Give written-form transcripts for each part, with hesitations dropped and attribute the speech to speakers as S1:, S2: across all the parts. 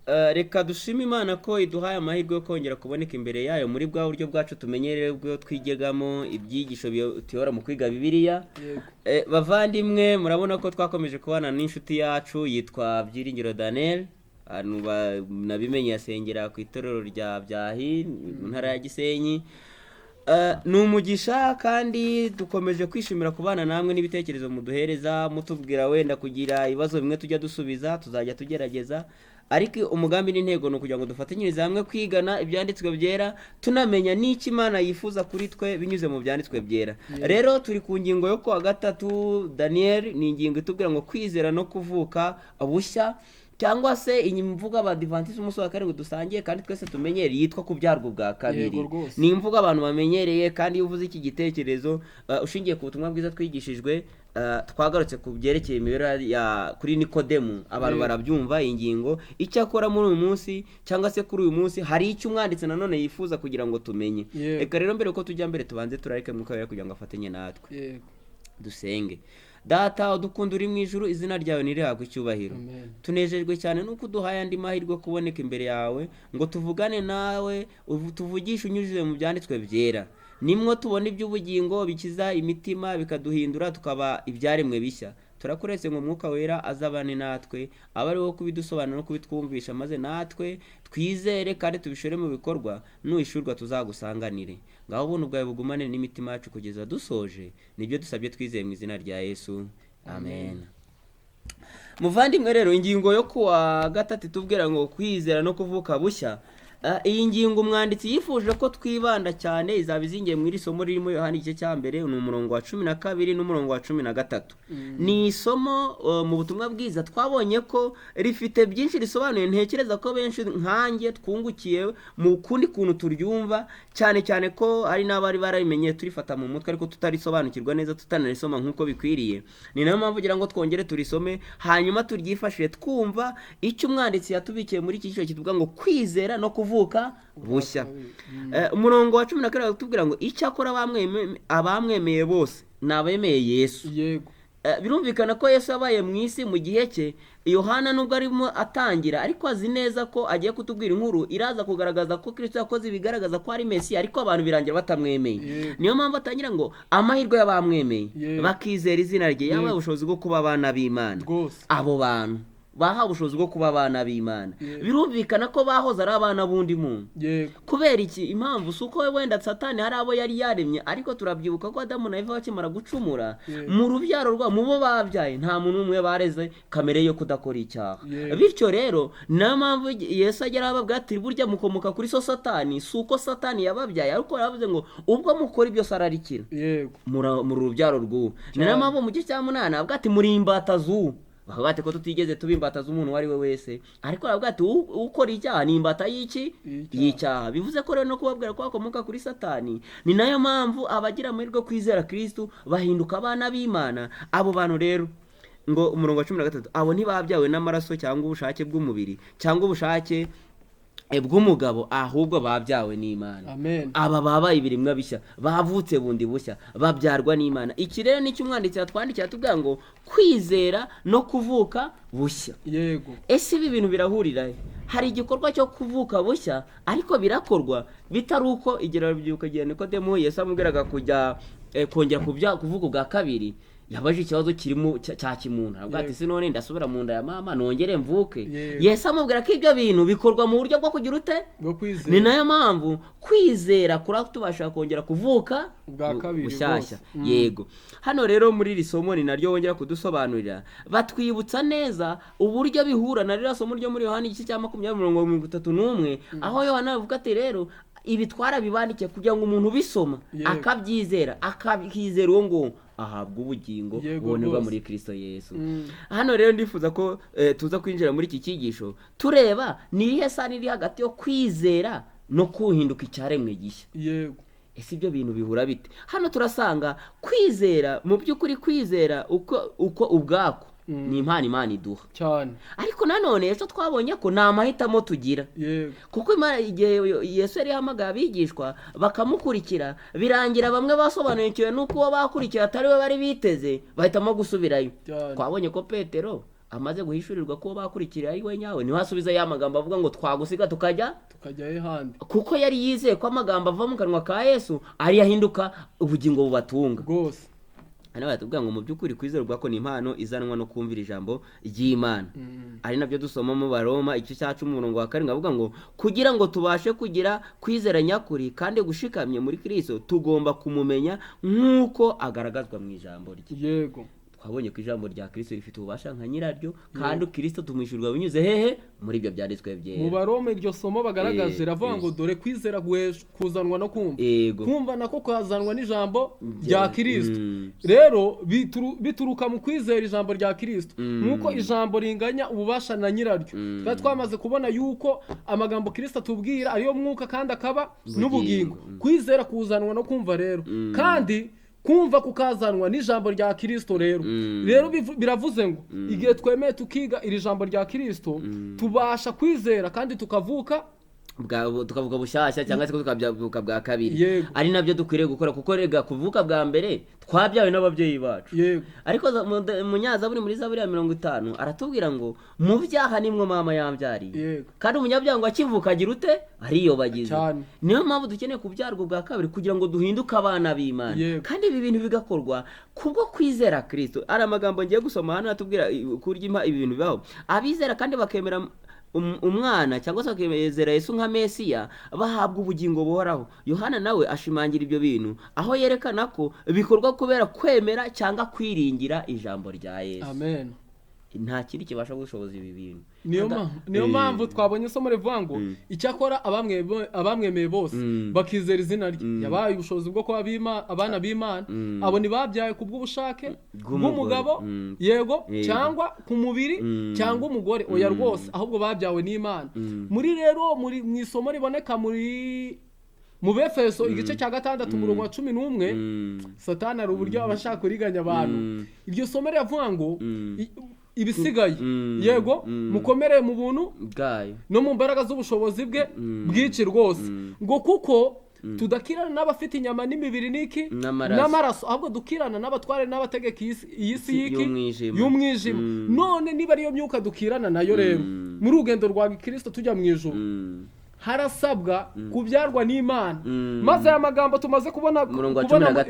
S1: reka dushime Imana ko iduhaye amahirwe yo kongera kuboneka imbere yayo muri bwa buryo bwacu tumenyereye bwo twigegamo ibyigisho tuyora mu kwiga Bibiliya. Bavandimwe, murabona ko twakomeje kubana n'inshuti yacu yitwa Byiringiro Daniel, nabimenye yasengera ku itorero rya Byahi mu ntara ya Gisenyi. Ni umugisha kandi dukomeje kwishimira kubana namwe n'ibitekerezo muduhereza mutubwira wenda kugira ibibazo bimwe tujya dusubiza, tuzajya tugerageza, ariko umugambi n'intego ni ukugira ngo dufatanyirize hamwe kwigana ibyanditswe byera, tunamenya n'iki Imana yifuza kuri twe binyuze mu byanditswe byera. Rero turi ku ngingo yo kuwa gatatu. Daniel, ni ingingo itubwira ngo kwizera no kuvuka bushya, cyangwa se imvugo abadivantisi umunsi wa karindwi dusangiye kandi twese tumenyereye yitwa kubyarwa ubwa kabiri. Ni imvugo abantu bamenyereye, kandi iyo uvuze iki gitekerezo ushingiye ku butumwa bwiza twigishijwe, twagarutse ku byerekeye imibereho kuri Nikodemu, abantu barabyumva ingingo. Icyakora muri uyu munsi cyangwa se kuri uyu munsi hari icyo umwanditsi nanone yifuza kugira ngo tumenye. Reka rero mbere ko tujya mbere tubanze turareke Mwuka Wera kugira ngo afatanye natwe. Dusenge. Data udukunda uri mu ijuru, izina ryawe nirihabwe icyubahiro. Tunejejwe cyane nuko uduhaye andi mahirwe kuboneka imbere yawe ngo tuvugane nawe, tuvugishe unyujije mu byanditswe byera. Nimwo tubona iby'ubugingo bikiza imitima, bikaduhindura tukaba ibyaremwe bishya. Turakuretse ngo Mwuka Wera azabane natwe, aba ari wo kubidusobanura no kubitwumvisha, maze natwe twizere kandi tubishore mu bikorwa, nuhishurwa tuzagusanganire. Ngaho ubuntu bwawe bugumane n'imitima yacu kugeza dusoje. Nibyo dusabye twizeye mu izina rya Yesu, amen. Muvandimwe rero, ingingo yo kuwa gatatu tubwira ngo kwizera no kuvuka bushya. Iyi ngingo umwanditsi yifuje ko twibanda cyane, izaba izingiye mu iri somo ririmo Yohana igice cya mbere, ni umurongo wa 12 n'umurongo wa 13. Ni isomo mu butumwa bwiza twabonye ko rifite byinshi risobanuye. Ntekereza ko benshi nkanjye twungukiye mu kundi kuntu turyumva, cyane cyane ko hari n'abari barabimenye turifata mu mutwe ariko tutarisobanukirwa neza, tutanarisoma nk'uko bikwiriye. Ni nayo mpamvu kugira ngo twongere turisome, hanyuma turyifashe twumva icyo umwanditsi yatubikiye muri iki gice kitubwira ngo kwizera no kuvuka bushya. Umurongo wa 12 utubwira ngo icyakora abamwemeye bose ni abemeye Yesu. Birumvikana ko Yesu yabaye mu isi mu gihe cye. Yohana nubwo arimo atangira, ariko azi neza ko agiye kutubwira inkuru iraza kugaragaza ko Kristo yakoze ibigaragaza ko ari Mesiya, ariko abantu birangira batamwemeye. Niyo mpamvu atangira ngo amahirwe y'abamwemeye bakizera izina rye, yabaye ubushobozi bwo kuba abana b'Imana. Abo bantu bahawe ubushobozi bwo kuba abana b'Imana. Birumvikana ko bahoze ari abana bundi muntu. Kubera iki? Impamvu si uko wenda Satani hari abo yari yaremye, ariko turabyibuka ko Adamu na Eva bakimara gucumura, mu rubyaro rwa mu bo babyaye nta muntu umwe bareze kamere yo kudakora icyaha. Bityo rero niyo mpamvu Yesu agera ababwira ati burya mukomoka kuri so Satani, si uko Satani yababyaye, ariko yavuze ngo ubwo mukora ibyo sararikira mu rubyaro rw'uwo. Niyo mpamvu mu gice cya 8 avuga ati muri imbata z'uwo. Bakabate ko tutigeze tubimbataza umuntu wari we wese, ariko aravuga ati ukora icyaha ni imbata y'iki? Y'icyaha. Bivuze ko rero no kubabwira ko bakomoka kuri Satani. Ni nayo mpamvu abagira amahirwe kwizera Kristo bahinduka abana b'Imana. Abo bantu rero ngo umurongo wa 13, abo ntibabyawe n'amaraso cyangwa ubushake bw'umubiri cyangwa ubushake bw'umugabo, ahubwo babyawe n'Imana. Aba babaye ibiremwa bishya, bavutse bundi bushya, babyarwa n'Imana. Iki rero nicyo umwanditsi yatwandikiye atubwira ngo kwizera no kuvuka bushya. Ese ibi bintu birahurira he? Hari igikorwa cyo kuvuka bushya, ariko birakorwa bitari uko igera byuka gihe Nikodemu Yesu amubwiraga kujya kongera kuvuga ubwa kabiri. Yabaje ikibazo kirimo cya kimuntu, avuga ati se none ndasubira mu nda ya mama nongere mvuke? Yesu amubwira ko ibyo bintu bikorwa mu buryo bwo kugira ute? Ni nayo mpamvu kwizera kuratubasha kongera kuvuka bushyashya. Yego. Hano rero muri iri somo ni naryo wongera kudusobanurira, batwibutsa neza uburyo bihura na rero somo ryo muri Yohana igice cya 20:31, aho Yohana avuga ati rero ibi twarabibandikiye kugira ngo umuntu bisoma akabyizera, akabizera uwo ngo ahabwa ubugingo bubonerwa muri Kristo Yesu. Hano rero ndifuza ko tuza kwinjira muri iki cyigisho tureba ni irihe sano iri hagati yo kwizera no kuhinduka icyaremwe gishya. Ese ibyo bintu bihura bite? Hano turasanga kwizera, mu by'ukuri kwizera uko ubwako ni impano Imana iduha cyane, ariko nanone ejo twabonye ko nta mahitamo tugira. Kuko igihe Yesu yari yahamagaye abigishwa bakamukurikira, birangira bamwe basobanukiwe nuko uwo bakurikiye atari we bari biteze, bahitamo gusubirayo. Twabonye ko Petero amaze guhishurirwa ko bakurikira ari we nyawe niho asubiza ya magambo avuga ngo twagusiga tukajya
S2: ahandi,
S1: kuko yari yizeye ko amagambo ava mu kanwa ka Yesu ari yahinduka ubugingo bubatunga
S2: rwose.
S1: hano batubwira ngo mu by'ukuri kwizerwa ko ni impano izanwa no kumvira ijambo ry'Imana. ari nabyo dusoma mu Baroma igice cya 10:7 avuga ngo kugira ngo tubashe kugira kwizera nyakuri kandi gushikamye muri Kristo tugomba kumumenya nk'uko agaragazwa mu ijambo rye.
S2: Yego,
S1: twabonye ko ijambo rya Kristo rifite ububasha nka nyiraryo kandi Kristo tumwishyurwa binyuze hehe muri ibyo byanditswe byera.
S2: mu Baroma iryo somo bagaragaje ravuga ngo dore kwizera kuzanwa no kumva, kumva nako kazanwa n'ijambo rya Kristo. rero bituruka mu kwizera ijambo rya Kristo, nuko ijambo ringanya ububasha na nyiraryo. twari twamaze kubona yuko amagambo Kristo atubwira ariyo mwuka kandi akaba n'ubugingo. kwizera kuzanwa no kumva rero, kandi kumva kukazanwa n'ijambo rya Kristo. rero biravuze ngo igihe twemeye tukiga iri jambo rya Kristo tubasha kwizera kandi tukavuka
S1: bushyashya cyangwa se tukavuka bwa kabiri. ari nabyo dukwiriye gukora, kuko rega kuvuka bwa mbere twabyawe n'ababyeyi bacu. ariko umunyazaburi muri Zaburi ya 50 aratubwira ngo mu byaha nimwo mama yambyariye, kandi umunyabyaha ngo akivuka agira ute ariyobagize. niyo mpamvu dukeneye kubyarwa bwa kabiri kugira ngo duhinduke abana b'Imana. kandi ibi bintu bigakorwa kubwo kwizera Kristo. ari amagambo ngiye gusoma hano atubwira kurya ibi bintu bibaho abizera kandi bakemera umwana cyangwa se bakemezera Yesu nka Mesiya bahabwa ubugingo buhoraho. Yohana nawe ashimangira ibyo bintu aho yerekana ko bikorwa kubera kwemera cyangwa kwiringira ijambo rya Yesu.
S2: Amen.
S1: nta kindi kibasha gushoboza ibi bintu.
S2: niyo mpamvu twabonye isomo rivuga ngo icyakora abamwemeye bose bakizera izina rye yabaye ubushobozi bwo kuba abana b'Imana. abo ntibabyaye ku bw'ubushake bw'umugabo yego cyangwa ku mubiri cyangwa umugore, oya rwose, ahubwo babyawe n'Imana. mu isomo riboneka mu Befeso igice cya 6:11 Satani ari uburyo abashaka kuriganya abantu. iryo somo riravuga ngo ibisigaye yego mukomere mu buntu bwayo no mu mbaraga z'ubushobozi bwe bwici rwose, ngo kuko tudakirana n'abafite inyama n'imibiri n'iki n'amaraso, ahubwo dukirana n'abatware n'abategeka iyi si y'umwijima. none niba ariyo myuka dukirana nayo, rero muri urugendo rwa Kristo tujya mu ijuru harasabwa kubyarwa n'Imana. maze aya magambo tumaze kubona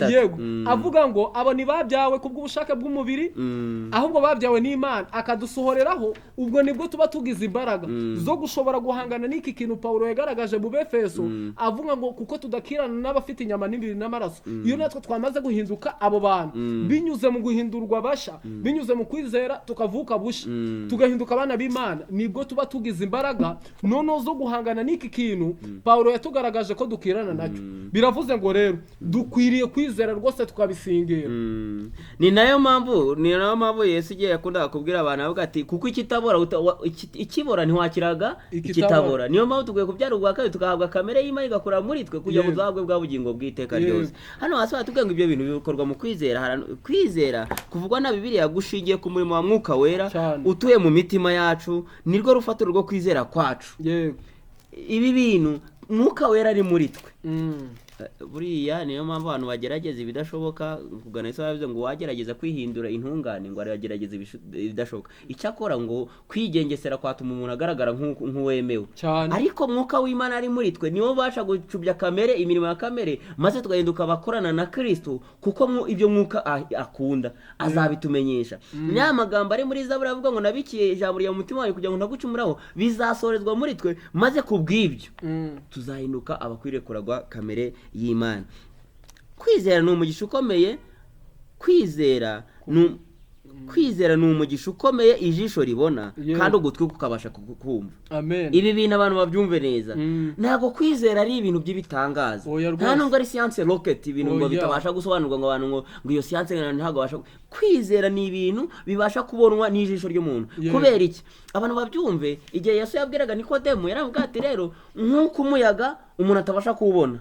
S2: yego avuga ngo abo ntibabyawe ku bw'ubushake bw'umubiri ahubwo babyawe n'Imana, akadusohoreraho. ubwo nibwo tuba tugize imbaraga zo gushobora guhangana n'iki kintu Pawulo yagaragaje mu Befeso avuga ngo kuko tudakirana n'abafite inyama n'imibiri n'amaraso. iyo natwe twamaze guhinduka abo bantu binyuze mu guhindurwa basha, binyuze mu kwizera tukavuka busha tugahinduka abana b'Imana, nibwo tuba tugize imbaraga noneho zo guhangana n'iki kintu Pawulo yatugaragaje ko dukirana nacyo. biravuze ngo rero dukwiriye kwizera rwose tukabisingira.
S1: ni nayo mpamvu Yesu igiye yakundaga kubwira abantu avuga ati kuko ikibora ntiwakiraga ikitabora. niyo mpamvu tugiye kubyara ubwa kabiri tugahabwa kamere y'Imana igakora muri twe kugira ngo duhabwe bwa bugingo bw'iteka ryose. hano hasi batubwira ngo ibyo bintu bikorwa mu kwizera. kwizera kuvugwa na Bibiliya gushingiye ku murimo wa Mwuka Wera utuye mu mitima yacu, nirwo rufatiro rwo kwizera kwacu. ibi bintu Mwuka Wera ari muri twe. buriya niyo mpamvu abantu bagerageza ibidashoboka. kugana Yesu yavuze ngo wagerageza kwihindura intungane ngo aragerageza ibidashoboka. icyakora ngo kwigengesera kwatuma umuntu agaragara nk'uwemewe, ariko Mwuka w'Imana ari muri twe niwo ubasha gucubya kamere, imirimo ya kamere, maze tugahinduka abakorana na Kristo, kuko ibyo Mwuka akunda azabitumenyesha. nya magambo ari muri Zaburi avuga ngo nabikiye ijambo rya mutima wawe kugira ngo ntagucumuraho, bizasorezwa muri twe, maze kubw'ibyo tuzahinduka abakwiriye kuragwa kamere y'Imana. kwizera ni umugisha ukomeye. kwizera ni umugisha ukomeye ijisho ribona kandi ugutwi kukabasha kumva. ibi bintu abantu babyumve neza. ntabwo kwizera ari ibintu by'ibitangaza, nta nubwo ari science rocket ibintu ngo bitabasha gusobanurwa ngo abantu ngo iyo science ntabwo babasha. kwizera ni ibintu bibasha kubonwa n'ijisho ry'umuntu. kubera iki abantu babyumve? igihe Yesu yabwiraga Nikodemu yaravuga ati rero nk'uko umuyaga umuntu atabasha kuwubona,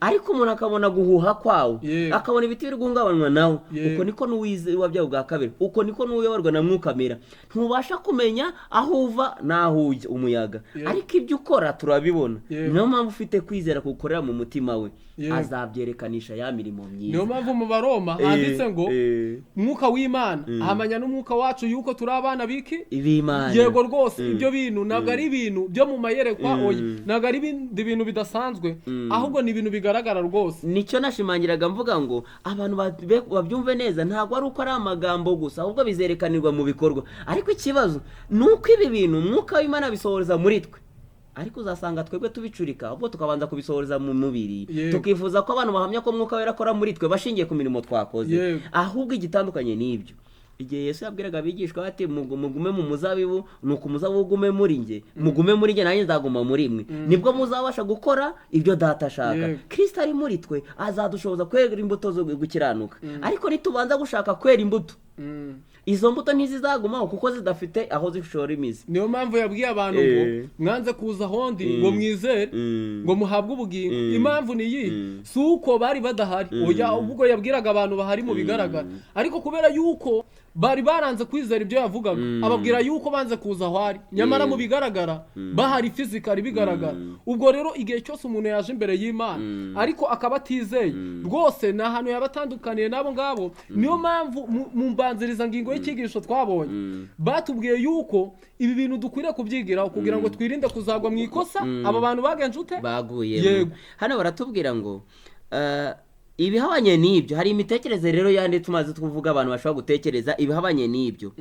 S1: ariko umuntu akabona guhuha kwawo, akabona ibiti biri guhungabanywa nawe, uko niko n'uwabyawe bwa kabiri, uko niko n'uyoborwa na Mwuka Wera. ntubasha kumenya aho uva n'aho ujya umuyaga, ariko ibyo ukora turabibona. niyo mpamvu ufite kwizera kugukorera mu mutima we, azabyerekananisha ya mirimo myiza.
S2: niyo mpamvu mu Baroma handitse ngo umwuka w'Imana ahamanya n'umwuka wacu yuko turi abana biki
S1: ibimana.
S2: Yego rwose ibyo bintu ntabwo ari ibintu byo mu mayerekwa oya, ntabwo ari ibindi bintu bidasanzwe, ahubwo ni ibintu bigaragara rwose.
S1: Nicyo nashimangiraga mvuga ngo abantu babyumve neza, ntabwo ari uko ari amagambo gusa, ahubwo bizerekanirwa mu bikorwa. Ariko ikibazo ni uko ibi bintu umwuka w'Imana bisohoreza muri twe, ariko uzasanga twebwe tubicurika, ahubwo tukabanza kubisohoreza mu mubiri, tukifuza ko abantu bahamya ko umwuka wera akora muri twe bashingiye ku mirimo twakoze. Ahubwo igitandukanye n'ibyo, igihe Yesu yabwiraga abigishwa ati mugume mu muzabibu, nuko umuzabibu ugume muri njye, mugume muri njye nanjye nzaguma muri mwe, nibwo muzabasha gukora ibyo Data ashaka. Kristo ari muri twe azadushoboza kwera imbuto zo gukiranuka. Ariko nitubanza gushaka kwera imbuto, izo mbuto ntizizagumaho kuko zidafite aho zishora imizi.
S2: Niyo mpamvu yabwiye abantu ngo mwanze kuza hondi ngo mwizere ngo muhabwe ubugingo. Impamvu ni iyi, si uko bari badahari oya, ubwo yabwiraga abantu bahari mu bigaragara, ariko kubera yuko bari baranze kwizera ibyo yavugaga, ababwira yuko banze kuza aho ari, nyamara mu bigaragara bahari physically bigaragara. Ubwo rero igihe cyose umuntu yaje imbere y'Imana ariko akaba atizeye rwose, ni ahantu yabatandukaniye n'abo ngabo. Niyo mpamvu mu mbanziriza ngingo y'icyigisho twabonye batubwiye yuko ibi bintu dukwiriye kubyigiraho kugira ngo twirinde kuzagwa mu ikosa aba bantu bagenje ute
S1: baguye. Yego, hano baratubwira ngo ibihabanye n'ibyo, hari imitekerereze rero yandi tumaze tuvuga abantu bashobora gutekereza ibihabanye n'ibyo.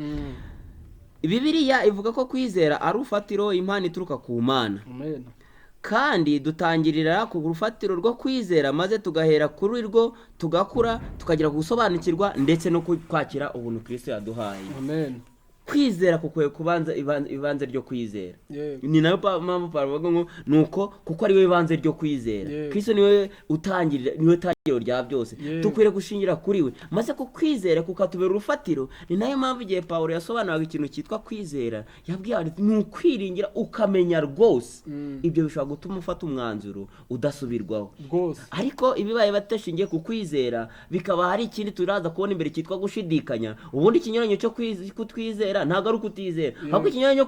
S1: Bibiliya ivuga ko kwizera ari urufatiro impano ituruka ku Mana.
S2: Amen.
S1: Kandi dutangirira ku rufatiro rwo kwizera, maze tugahera kuri rwo tugakura tukagira gusobanukirwa ndetse no kwakira ubuntu Kristo yaduhaye.
S2: Amen.
S1: Kwizera kukwiye kubanza ibanze ryo kwizera. Ni nayo mpamvu Pawulo avuga ngo nuko kuko ari we ibanze ryo kwizera. Kristo niwe utangirira, niwe tangiriro rya byose. Tukwiriye gushingira kuri we, maze ku kwizera kukatubera urufatiro. Ni nayo mpamvu igihe Pawulo yasobanuraga ikintu cyitwa kwizera, yabwiye ati ni ukwiringira ukamenya rwose. Ibyo bishobora gutuma ufata umwanzuro udasubirwaho. Ariko ibibaye batashingiye ku kwizera, bikaba hari ikindi turaza kubona imbere cyitwa gushidikanya. Ubundi ikinyuranyo cyo kutwizera ntabwo ari ukutizera, ahubwo ikinyuranyo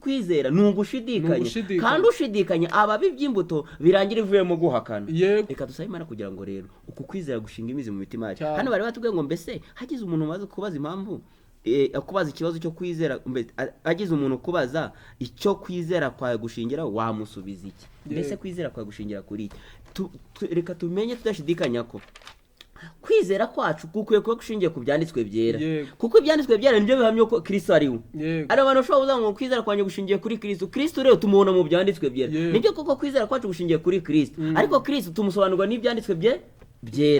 S1: kwizera ni ugushidikanya. Kandi ushidikanya ababi by'imbuto birangira ivuyemo guhakana. Reka dusabe Imana kugira ngo rero uku kwizera gushinga imizi mu mitima yacu. Hano bari batubwiye ngo mbese hagize umuntu umaze kubaza impamvu kubaza ikibazo cyo kwizera, agize umuntu kubaza icyo kwizera kwawe gushingira, wamusubiza iki? Mbese kwizera kwawe gushingira kuri iki? Reka tumenye tudashidikanya ko kwizera kwacu kukwiye kuba gushingiye ku byanditswe byera. Kuko ibyanditswe byera nibyo bihamya ko Kristo ari we. Ari abantu bashobora kuvuga ngo kwizera kwanje gushingiye kuri Kristo. Kristo rero tumubona mu byanditswe byera. Nibyo koko kwizera kwacu gushingiye kuri Kristo. Ariko Kristo tumusobanurwa n'ibyanditswe byera.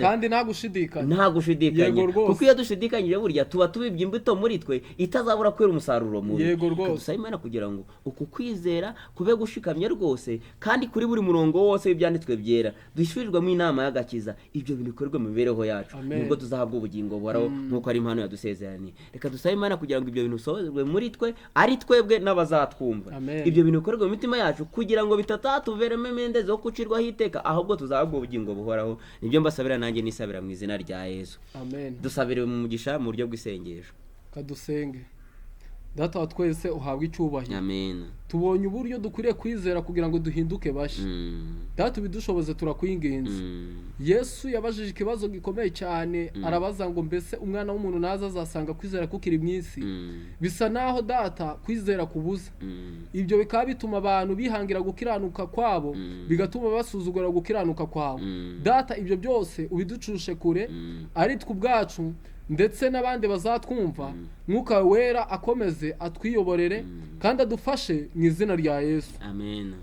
S2: Kandi nta gushidikanya.
S1: Kuko iyo dushidikanyije burya tuba tubibye imbuto muri twe itazabura kwera umusaruro mubi. Dusaba Imana kugira ngo uku kwizera kube gushikamye rwose, kandi kuri buri murongo wose w'ibyanditswe byera dushirirwamo inama y'agakiza. Ibyo bintu bikorwe mu mibereho yacu, nubwo tuzahabwa ubugingo buhoraho nk'uko ari impano yadusezeraniye. Reka dusabe Imana kugira ngo ibyo bintu bisohozwe muri twe, ari twebwe n'abazatwumva. Ibyo bintu bikorwe mu mitima yacu kugira ngo bitatatuveremo imendezi zo gucirwaho iteka, ahubwo tuzahabwa ubugingo buhoraho. Nibyo mbasabira nanjye nisabira mu izina rya Yesu.
S2: Amen.
S1: Dusabire mu mugisha mu buryo bw'isengesho.
S2: Kadusenge. Data wa twese uhabwe icyubahiro.
S1: Amen.
S2: Tubonye uburyo dukwiriye kwizera kugira ngo duhinduke bashya. Data ubidushoboze turakwinginze. Yesu yabajije ikibazo gikomeye cyane, arabaza ngo mbese umwana w'umuntu naza azasanga kwizera kukiri mu isi? Bisa naho Data kwizera kubuza. Ibyo bikaba bituma abantu bihangira gukiranuka kwabo, bigatuma basuzugura gukiranuka kwabo. Data ibyo byose ubiducushe kure, ari twe ubwacu ndetse n'abandi bazatwumva. Mwuka wera akomeze atwiyoborere kandi adufashe mu izina rya Yesu.
S1: Amen.